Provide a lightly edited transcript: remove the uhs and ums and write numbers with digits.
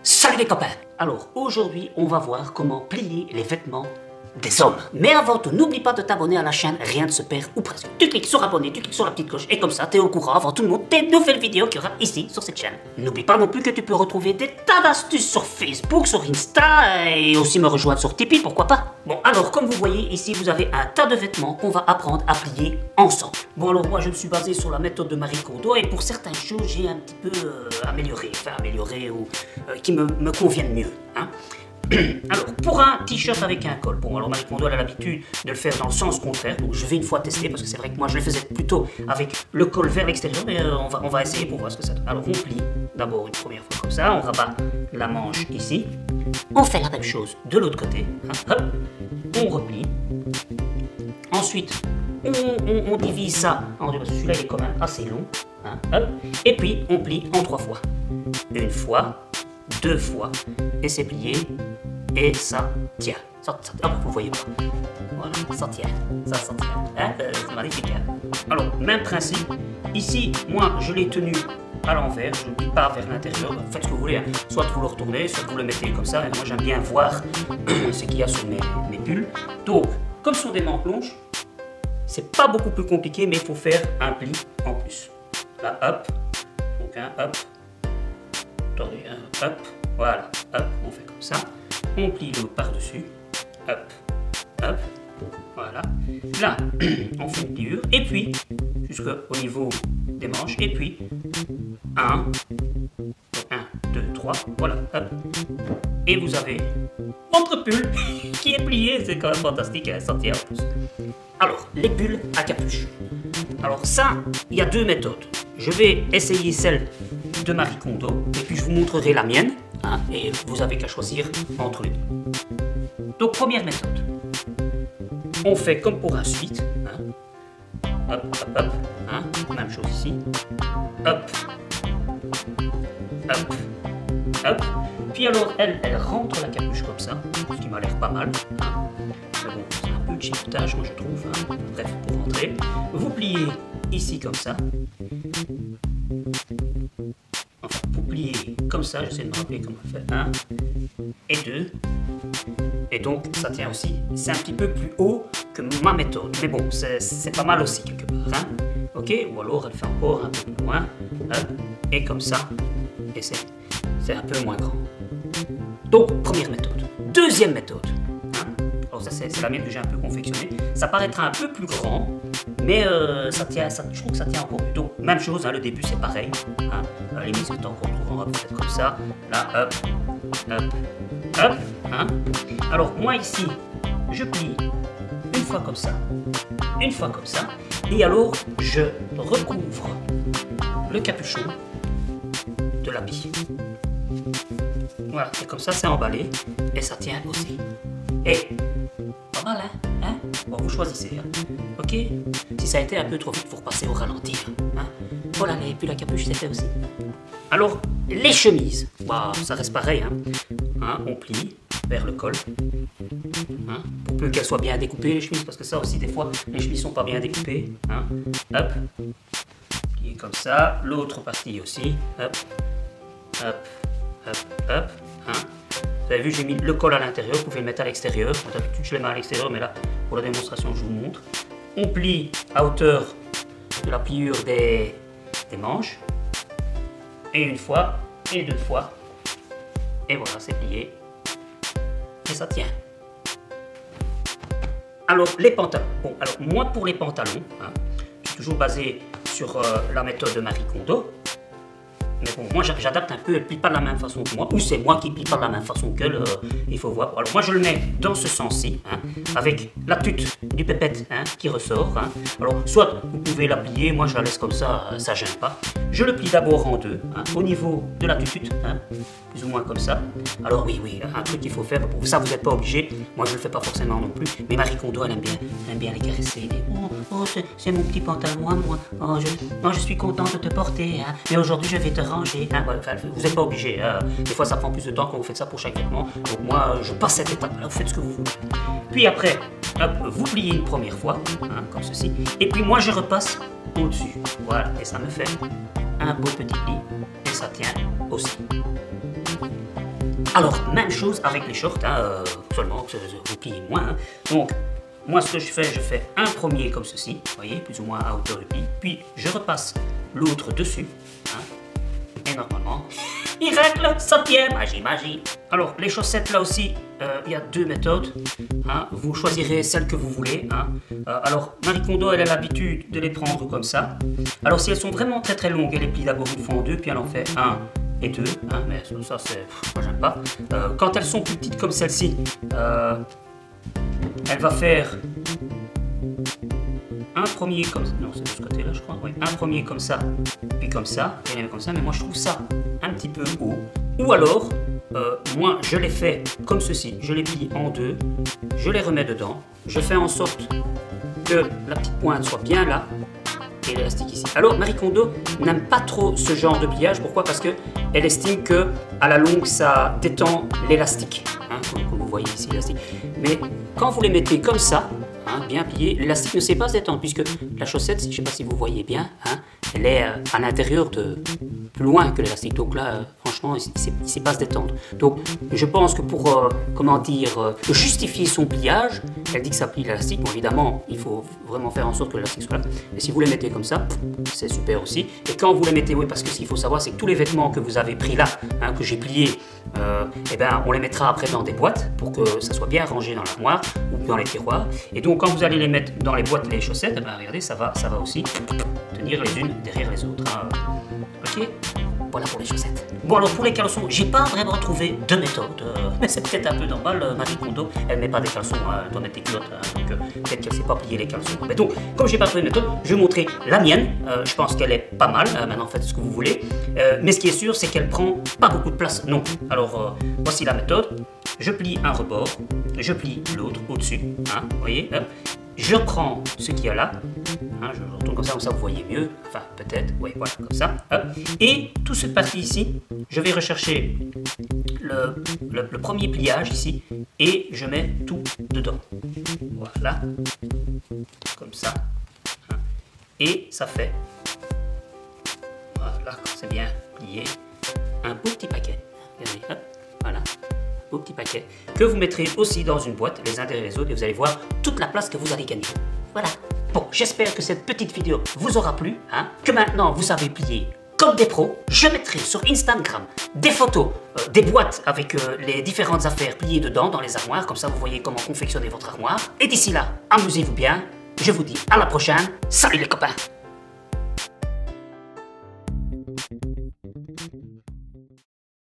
Salut les copains! Alors aujourd'hui on va voir comment plier les vêtements des hommes. Mais avant tout, n'oublie pas de t'abonner à la chaîne, rien ne se perd ou presque. Tu cliques sur abonner, tu cliques sur la petite cloche et comme ça t'es au courant avant tout le monde des nouvelles vidéos qu'il y aura ici sur cette chaîne. N'oublie pas non plus que tu peux retrouver des tas d'astuces sur Facebook, sur Insta et aussi me rejoindre sur Tipeee, pourquoi pas. Bon alors comme vous voyez ici vous avez un tas de vêtements qu'on va apprendre à plier ensemble. Bon alors moi je me suis basé sur la méthode de Marie Kondo et pour certaines choses j'ai un petit peu amélioré ou qui me conviennent mieux. Hein. Alors, pour un t-shirt avec un col, bon, alors Marie Kondo elle a l'habitude de le faire dans le sens contraire, donc je vais une fois tester parce que c'est vrai que moi je le faisais plutôt avec le col vers l'extérieur, mais on va essayer pour voir ce que ça donne. Alors, on plie d'abord une première fois comme ça, on rabat la manche ici, on fait la même chose de l'autre côté, hein, hop, on replie, ensuite on divise ça en deux, parce que celui-là il est quand même assez long, hein, hop, et puis on plie en 3 fois, une fois, 2 fois, et c'est plié, et ça tient. Vous voyez pas. Voilà, ça tient. Ça tient. Hein, c'est magnifique. Hein. Alors, même principe. Ici, moi, je l'ai tenu à l'envers. Je ne plie pas vers l'intérieur. Faites ce que vous voulez. Hein. Soit vous le retournez, soit vous le mettez comme ça. Et moi, j'aime bien voir ce qu'il y a sur mes pulls. Donc, comme ce sont des manches longes, c'est pas beaucoup plus compliqué, mais il faut faire un pli en plus. Là, hop. Donc, un hop. Attendez, hop. Voilà, hop, on fait comme ça. On plie l'autre par-dessus. Hop, hop, voilà. Là, on fait une pliure. Et puis, jusqu'au niveau des manches. Et puis, 1, 2, 3. Voilà, hop. Et vous avez votre pull qui est plié. C'est quand même fantastique, hein, ça tient en plus. Alors, les pulls à capuche. Alors ça, il y a 2 méthodes. Je vais essayer celle de Marie Kondo. Et puis, je vous montrerai la mienne. Hein, et vous avez qu'à choisir entre les deux. Donc première méthode, on fait comme pour un sweat, hein. Hop, hop, hop, hein. Même chose ici, hop, hop, hop, puis alors elle rentre la capuche comme ça, ce qui m'a l'air pas mal, hein. Mais bon, c'est un peu de chipotage moi je trouve, hein. Bref, pour rentrer, vous pliez ici comme ça. Enfin, vous pliez comme ça, j'essaie de me rappeler comment on fait. 1 et 2. Et donc, ça tient aussi. C'est un petit peu plus haut que ma méthode. Mais bon, c'est pas mal aussi quelque part. Hein? Ok? Ou alors, elle fait encore un peu plus loin. Hop, et comme ça. Et c'est un peu moins grand. Donc, première méthode. Deuxième méthode. Hein? Alors, ça, c'est la mienne que j'ai un peu confectionnée. Ça paraîtra un peu plus grand. Mais ça tient, je trouve que ça tient encore mieux. Donc, même chose, hein, le début c'est pareil. Hein. À la limite, c'est encore plus grand, peut-être comme ça. Là, hop, hop, hop. Hein. Alors, moi ici, je plie une fois comme ça, une fois comme ça. Et alors, je recouvre le capuchon de l'habit. Voilà, et comme ça, c'est emballé. Et ça tient aussi. Et pas mal, hein? Bon, vous choisissez, hein. Ok? Si ça a été un peu trop vite, vous repassez au ralenti, hein. Voilà, et puis la capuche, c'est fait aussi. Alors, les chemises, bah, ça reste pareil, hein. On plie vers le col, hein, pour peu qu'elles soient bien découpées, les chemises, parce que ça aussi, des fois, les chemises sont pas bien découpées, hein. Hop, plié comme ça, l'autre partie aussi, hop, hop, hop, hop, hein. Vous avez vu, j'ai mis le col à l'intérieur, vous pouvez le mettre à l'extérieur. D'habitude, je les mets à l'extérieur, mais là, pour la démonstration, je vous montre. On plie à hauteur de la pliure des manches. Et une fois, et 2 fois. Et voilà, c'est plié. Et ça tient. Alors, les pantalons. Bon, alors, moi, pour les pantalons, hein, je suis toujours basé sur la méthode de Marie Kondo. Mais bon, moi j'adapte un peu, elle ne plie pas de la même façon que moi, ou c'est moi qui ne plie pas de la même façon qu'elle, il faut voir. Alors moi je le mets dans ce sens-ci, hein, avec la tute du pépette, hein, qui ressort. Hein. Alors soit vous pouvez la plier, moi je la laisse comme ça, ça ne gêne pas. Je le plie d'abord en 2, hein, au niveau de la tutute, hein, plus ou moins comme ça. Alors oui, un truc qu'il faut faire, pour ça vous n'êtes pas obligé, moi je ne le fais pas forcément non plus, mais Marie Kondo elle aime bien les caresser. Oh c'est mon petit pantalon à moi, je suis contente de te porter, hein, mais aujourd'hui je vais te ranger, hein. Enfin, vous n'êtes pas obligé, hein. Des fois ça prend plus de temps quand vous faites ça pour chaque vêtement, donc moi je passe cette étape là, vous faites ce que vous voulez. Puis après, hop, vous pliez une première fois, hein, comme ceci, et puis moi je repasse au-dessus, voilà, et ça me fait un beau petit pli, et ça tient aussi. Alors, même chose avec les shorts, hein, seulement que vous pliez moins. Hein. Donc, moi, ce que je fais un premier comme ceci, vous voyez, plus ou moins à hauteur du pli, puis je repasse l'autre dessus, hein, et normalement, il règle, ça tient, magie. Alors, les chaussettes, là aussi, il y a deux méthodes, hein, vous choisirez celle que vous voulez. Hein. Alors, Marie Kondo, elle a l'habitude de les prendre comme ça. Alors, si elles sont vraiment très longues, elle les plie d'abord une fois en deux, puis elle en fait un et deux, hein, mais ça, c'est, moi, j'aime pas. Quand elles sont plus petites comme celle-ci, elle va faire un premier comme ça, non c'est de ce côté là je crois, oui, un premier comme ça, puis comme ça, et comme ça, mais moi je trouve ça un petit peu haut. Ou alors, moi je les fais comme ceci, je les plie en deux, je les remets dedans, je fais en sorte que la petite pointe soit bien là, et l'élastique ici. Alors Marie Kondo n'aime pas trop ce genre de pliage, pourquoi? Parce qu'elle estime que à la longue ça détend l'élastique, hein, comme vous voyez ici l'élastique. Mais quand vous les mettez comme ça, hein, bien plié, l'élastique ne sait pas se détendre puisque la chaussette, je ne sais pas si vous voyez bien, hein, elle est à l'intérieur de plus loin que l'élastique. Donc là, franchement, il ne sait pas se détendre. Donc je pense que pour, comment dire, justifier son pliage, elle dit que ça plie l'élastique. Bon, évidemment, il faut vraiment faire en sorte que l'élastique soit là. Et si vous les mettez comme ça, c'est super aussi. Et quand vous les mettez, oui, parce que ce qu'il faut savoir, c'est que tous les vêtements que vous avez pris là, hein, que j'ai pliés, eh ben, on les mettra après dans des boîtes pour que ça soit bien rangé dans l'armoire ou dans les tiroirs. Et donc, quand vous allez les mettre dans les boîtes, les chaussettes, eh ben, regardez, ça va aussi tenir les unes derrière les autres. Hein. Ok, voilà pour les chaussettes. Bon, alors pour les caleçons, j'ai pas vraiment trouvé de méthode. Mais c'est peut-être un peu normal. Marie Kondo, elle met pas des caleçons, elle doit mettre des culottes. Hein, donc peut-être qu'elle sait pas plier les caleçons. Mais donc, comme j'ai pas trouvé de méthode, je vais vous montrer la mienne. Je pense qu'elle est pas mal. Maintenant, faites ce que vous voulez. Mais ce qui est sûr, c'est qu'elle prend pas beaucoup de place non plus. Alors, voici la méthode. Je plie un rebord, je plie l'autre au-dessus. Hein, vous voyez, hop. Je prends ce qu'il y a là, hein, je retourne comme ça vous voyez mieux, enfin peut-être, oui voilà, comme ça, hop. Et toute cette partie ici, je vais rechercher le premier pliage ici, et je mets tout dedans, voilà, comme ça, hein. Et ça fait, voilà, c'est bien plié, un beau petit paquet, regardez, hop, voilà. Beau petit paquet que vous mettrez aussi dans une boîte les uns derrière les autres et vous allez voir toute la place que vous allez gagner. Voilà. Bon, j'espère que cette petite vidéo vous aura plu, hein, que maintenant vous savez plier comme des pros. Je mettrai sur Instagram des photos des boîtes avec les différentes affaires pliées dedans dans les armoires, comme ça vous voyez comment confectionner votre armoire. Et d'ici là, amusez-vous bien. Je vous dis à la prochaine. Salut les copains!